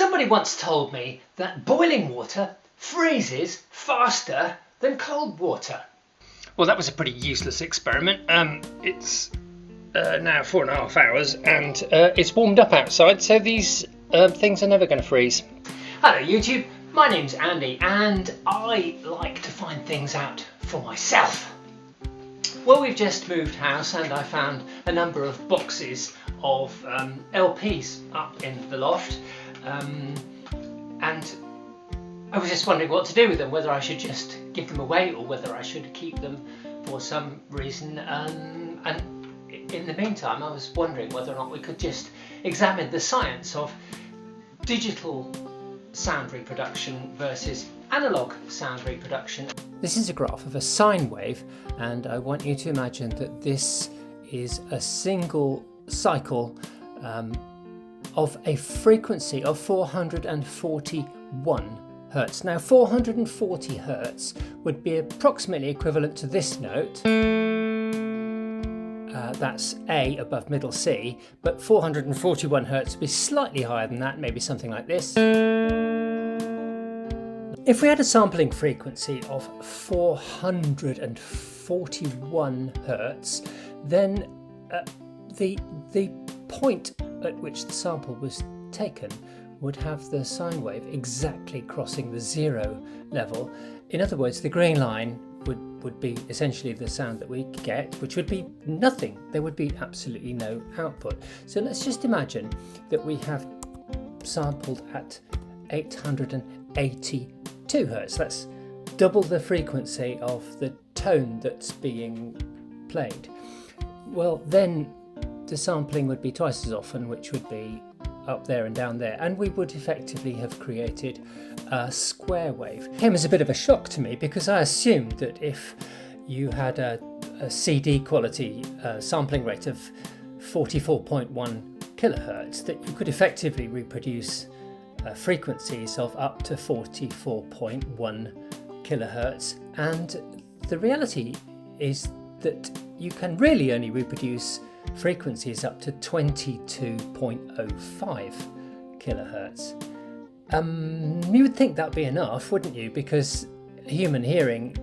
Somebody once told me that boiling water freezes faster than cold water. Well, that was a pretty useless experiment. It's now 4.5 hours and it's warmed up outside, so these things are never going to freeze. Hello YouTube, my name's Andy and I like to find things out for myself. Well, we've just moved house and I found a number of boxes of LPs up in the loft. And I was just wondering what to do with them, whether I should just give them away or whether I should keep them for some reason. And in the meantime, I was wondering whether or not we could just examine the science of digital sound reproduction versus analogue sound reproduction. This is a graph of a sine wave, and I want you to imagine that this is a single cycle of a frequency of 441 Hertz. Now 440 Hertz would be approximately equivalent to this note. That's A above middle C, but 441 Hertz would be slightly higher than that, maybe something like this. If we had a sampling frequency of 441 Hertz, then the point at which the sample was taken would have the sine wave exactly crossing the 0 level. In other words, the green line would be essentially the sound that we get, which would be nothing. There would be absolutely no output. So let's just imagine that we have sampled at 882 Hertz. That's double the frequency of the tone that's being played. Well, then the sampling would be twice as often, which would be up there and down there, and we would effectively have created a square wave. It came as a bit of a shock to me because I assumed that if you had a CD quality sampling rate of 44.1 kilohertz, that you could effectively reproduce frequencies of up to 44.1 kilohertz, and the reality is that you can really only reproduce frequencies up to 22.05 kilohertz. You would think that'd be enough, wouldn't you? Because human hearing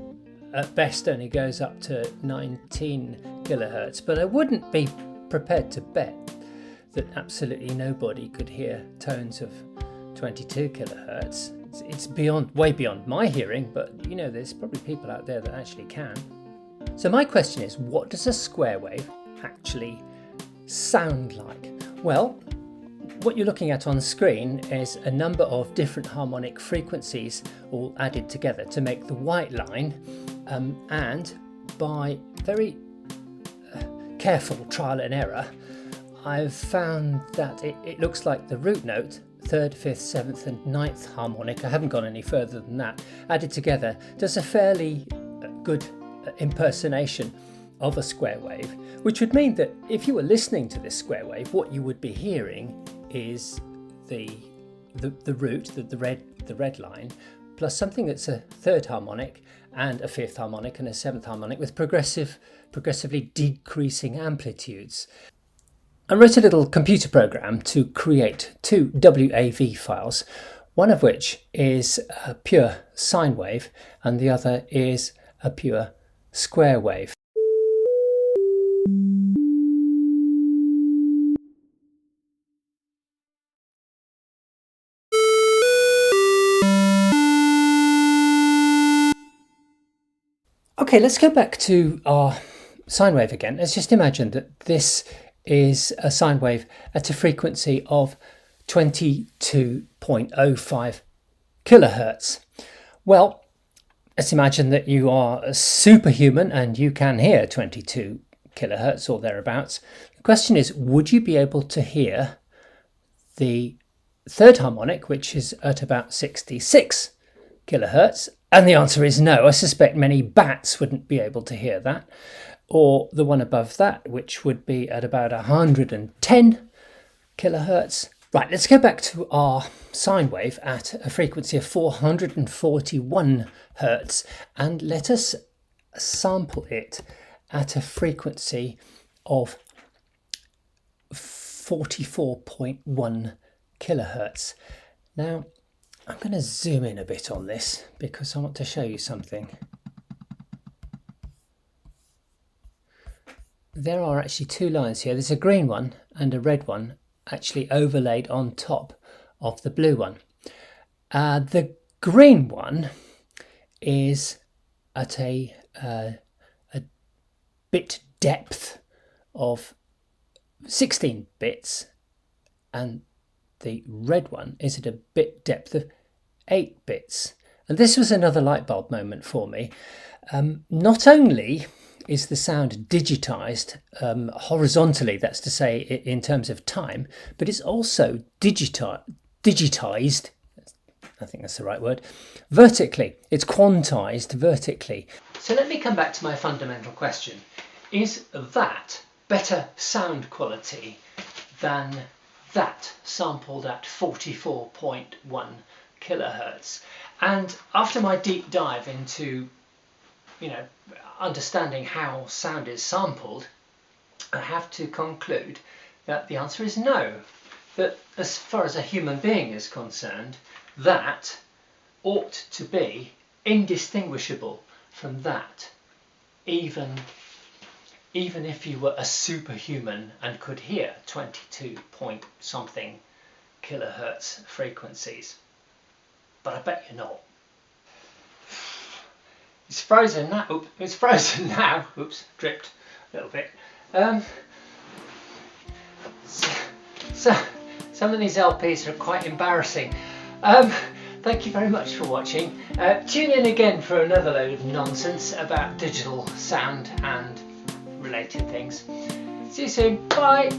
at best only goes up to 19 kilohertz, but I wouldn't be prepared to bet that absolutely nobody could hear tones of 22 kilohertz. It's way beyond my hearing, but you know, there's probably people out there that actually can. So my question is, what does a square wave actually sound like? Well, what you're looking at on screen is a number of different harmonic frequencies all added together to make the white line, and by very careful trial and error, I've found that it looks like the root note, 3rd, 5th, 7th and 9th harmonic, I haven't gone any further than that, added together does a fairly good impersonation of a square wave, which would mean that if you were listening to this square wave, what you would be hearing is the root, the red line, plus something that's a 3rd harmonic and a 5th harmonic and a 7th harmonic with progressively decreasing amplitudes. I wrote a little computer program to create 2 WAV files, one of which is a pure sine wave and the other is a pure square wave. Okay, let's go back to our sine wave again. Let's just imagine that this is a sine wave at a frequency of 22.05 kilohertz. Well, let's imagine that you are a superhuman and you can hear 22 kilohertz or thereabouts. The question is, would you be able to hear the 3rd harmonic, which is at about 66 kilohertz? And the answer is no. I suspect many bats wouldn't be able to hear that. Or the one above that, which would be at about 110 kilohertz. Right, let's go back to our sine wave at a frequency of 441 hertz and let us sample it at a frequency of 44.1 kilohertz. Now, I'm going to zoom in a bit on this because I want to show you something. There are actually two lines here. There's a green one and a red one actually overlaid on top of the blue one. The green one is at a bit depth of 16 bits, and the red one is at a bit depth of 8 bits. And this was another light bulb moment for me. Not only is the sound digitized horizontally, that's to say in terms of time, but it's also digitized, I think that's the right word, vertically. It's quantized vertically. So let me come back to my fundamental question. Is that better sound quality than that sampled at 44.1 kilohertz? And after my deep dive into, understanding how sound is sampled, I have to conclude that the answer is no. That as far as a human being is concerned, that ought to be indistinguishable from that, even if you were a superhuman and could hear 22 point something kilohertz frequencies. But I bet you're not. It's frozen now. Oops, it's frozen now. Oops, dripped a little bit. So some of these LPs are quite embarrassing. Thank you very much for watching. Tune in again for another load of nonsense about digital sound and related things. See you soon. Bye.